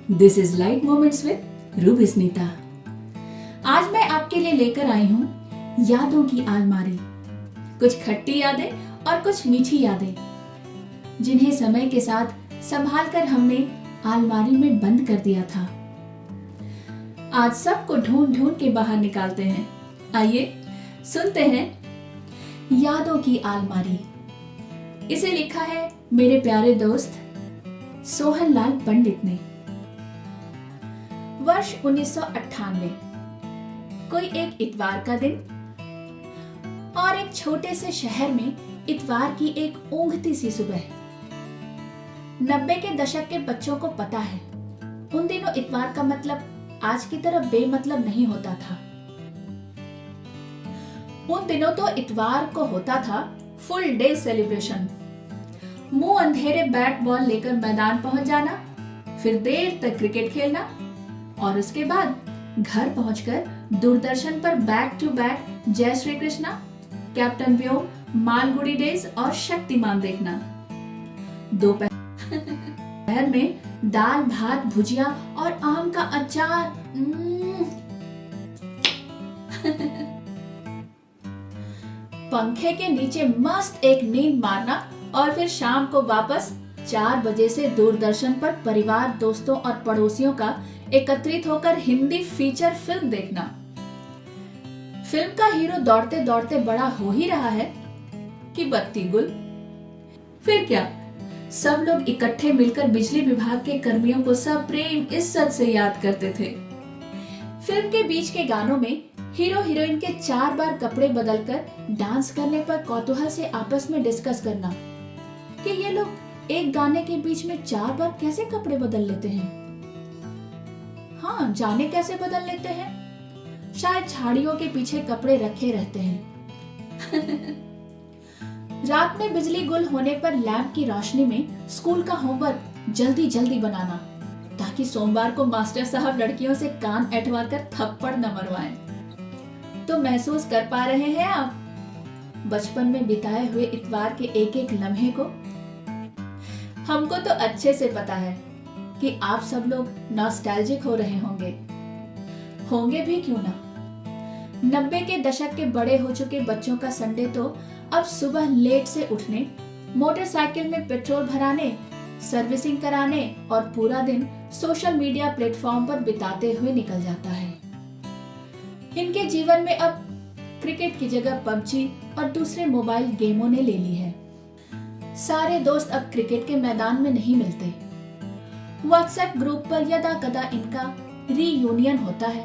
This is light moments with Ruby Smita. आज मैं आपके लिए लेकर आई हूँ यादों की अलमारी। कुछ खट्टी यादें और कुछ मीठी यादें, जिन्हें समय के साथ संभाल कर हमने अलमारी में बंद कर दिया था। आज सबको ढूंढ ढूंढ के बाहर निकालते हैं। आइए सुनते हैं यादों की अलमारी। इसे लिखा है मेरे प्यारे दोस्त सोहन लाल पंडित ने। वर्ष 1998। कोई एक इतवार का दिन और एक छोटे से शहर में इतवार की एक ऊँघती सी सुबह। 90 के दशक के बच्चों को पता है, उन दिनों इतवार का मतलब आज की तरह बेमतलब नहीं होता था। उन दिनों तो इतवार को होता था फुल डे सेलिब्रेशन। मुंह अंधेरे बैट बॉल लेकर मैदान पहुंच जाना, फिर देर तक क्रिकेट खेलना और उसके बाद घर पहुंचकर दूरदर्शन पर बैक टू बैक जय श्री कृष्णा, कैप्टन व्योम, मालगुडी डेज और शक्तिमान देखना। दोपहर में दाल भात भुजिया और आम का अचार। पंखे के नीचे मस्त एक नींद मारना और फिर शाम को वापस 4 बजे से दूरदर्शन पर परिवार, दोस्तों और पड़ोसियों का एकत्रित होकर हिंदी फीचर फिल्म देखना। फिल्म का हीरो दौड़ते दौड़ते बड़ा हो ही रहा है कि बत्ती गुल। फिर क्या, सब लोग इकट्ठे मिलकर बिजली विभाग के कर्मियों को सब प्रेम इज्जत से याद करते थे। फिल्म के बीच के गानों में हीरो हीरोइन के 4 बार कपड़े बदलकर डांस करने पर कौतूहल से आपस में डिस्कस करना कि ये लोग एक गाने के बीच में 4 बार कैसे कपड़े बदल लेते हैं। हाँ, जाने कैसे बदल लेते हैं। शायद झाड़ियों के पीछे कपड़े रखे रहते हैं। रात में बिजली गुल होने पर लैंप की रोशनी में स्कूल का होमवर्क जल्दी जल्दी बनाना, ताकि सोमवार को मास्टर साहब लड़कियों से कान ऐंठवा कर थप्पड़ न मरवाएं। तो महसूस कर पा रहे हैं आप बचपन में बिताए हुए इतवार के एक एक लम्हे को। हमको तो अच्छे से पता है कि आप सब लोग नॉस्टैल्जिक हो रहे होंगे भी क्यों ना। 90 के दशक के बड़े हो चुके बच्चों का संडे तो अब सुबह लेट से उठने, मोटरसाइकिल में पेट्रोल भराने, सर्विसिंग कराने और पूरा दिन सोशल मीडिया प्लेटफॉर्म पर बिताते हुए निकल जाता है। इनके जीवन में अब क्रिकेट की जगह पबजी और दूसरे मोबाइल गेमों ने ले ली है। सारे दोस्त अब क्रिकेट के मैदान में नहीं मिलते। व्हाट्सएप ग्रुप पर यदा कदा इनका रीयूनियन होता है।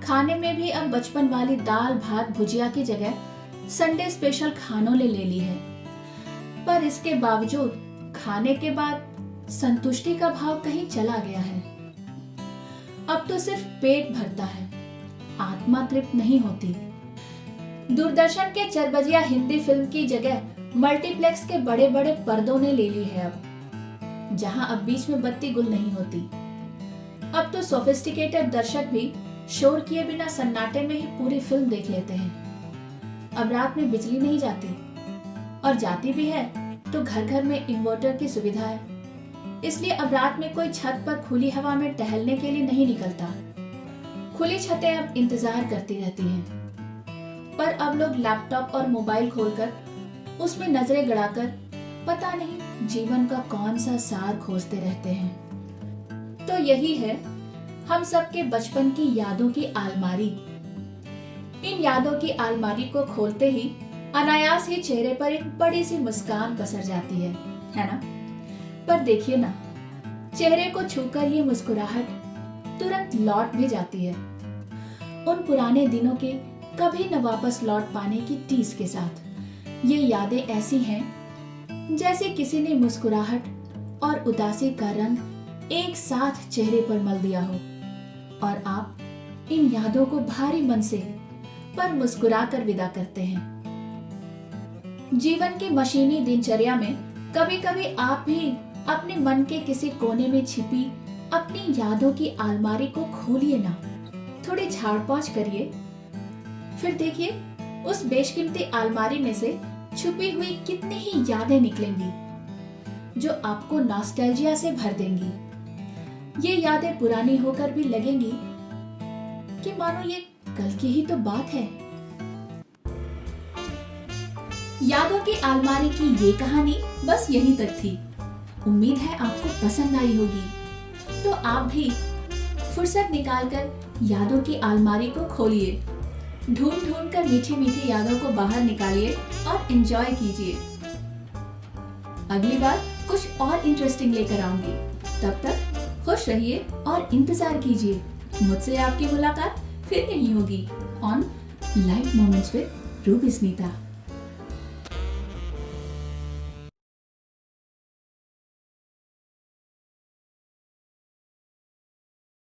खाने में भी अब बचपन वाली दाल भात भुजिया की जगह संडे स्पेशल खानों ने ले ली है। पर इसके बावजूद खाने के बाद संतुष्टि का भाव कहीं चला गया है। अब तो सिर्फ पेट भरता है, आत्मा तृप्त नहीं होती। दूरदर्शन के चरबजिया हिंदी फिल्म की जगह मल्टीप्लेक्स के बड़े बड़े पर्दों ने ले ली है अब, जहां अब बीच में बत्ती गुल नहीं होती। अब तो सोफिस्टिकेटेड दर्शक भी शोर किए बिना सन्नाटे में ही पूरी फिल्म देख लेते हैं। अब रात में बिजली नहीं जाती, और जाती भी है तो घर घर में इन्वर्टर की सुविधा है, इसलिए अब रात में कोई छत पर खुली हवा में टहलने के लिए नहीं निकलता। खुली छतें अब इंतजार करती रहती हैं, पर अब लोग लैपटॉप और मोबाइल खोलकर उसमें नजरें गड़ाकर पता नहीं जीवन का कौन सा सार खोजते रहते हैं। तो यही है हम सबके बचपन की यादों की अलमारी। इन यादों की अलमारी को खोलते ही अनायास ही चेहरे पर एक बड़ी सी मुस्कान पसर जाती है ना। पर देखिए ना, चेहरे को छूकर ये मुस्कुराहट तुरंत लौट भी जाती है, उन पुराने दिनों के कभी न वापस लौट पाने की टीस के साथ। ये यादें ऐसी हैं जैसे किसी ने मुस्कुराहट और उदासी का रंग एक साथ चेहरे पर मल दिया हो, और आप इन यादों को भारी मन से पर मुस्कुरा कर विदा करते हैं। जीवन की मशीनी दिनचर्या में कभी कभी आप भी अपने मन के किसी कोने में छिपी अपनी यादों की अलमारी को खोलिए ना, थोड़ी झाड़ पोंछ करिए, फिर देखिए उस बेशकीमती अलमारी में से छुपी हुई कितनी ही यादें निकलेंगी जो आपको नॉस्टैल्जिया से भर देंगी। ये यादें पुरानी होकर भी लगेंगी कि मानो ये कल की ही तो बात है। यादों की अलमारी की ये कहानी बस यहीं तक थी। उम्मीद है आपको पसंद आई होगी। तो आप भी फुर्सत निकालकर यादों की अलमारी को खोलिए, ढूंढ ढूंढ कर मीठी मीठी यादों को बाहर निकालिए और एंजॉय कीजिए। अगली बार कुछ और इंटरेस्टिंग लेकर आऊंगी। तब तक खुश रहिए और इंतजार कीजिए। मुझसे आपकी मुलाकात फिर यहीं होगी on life moments with Ruby Smita.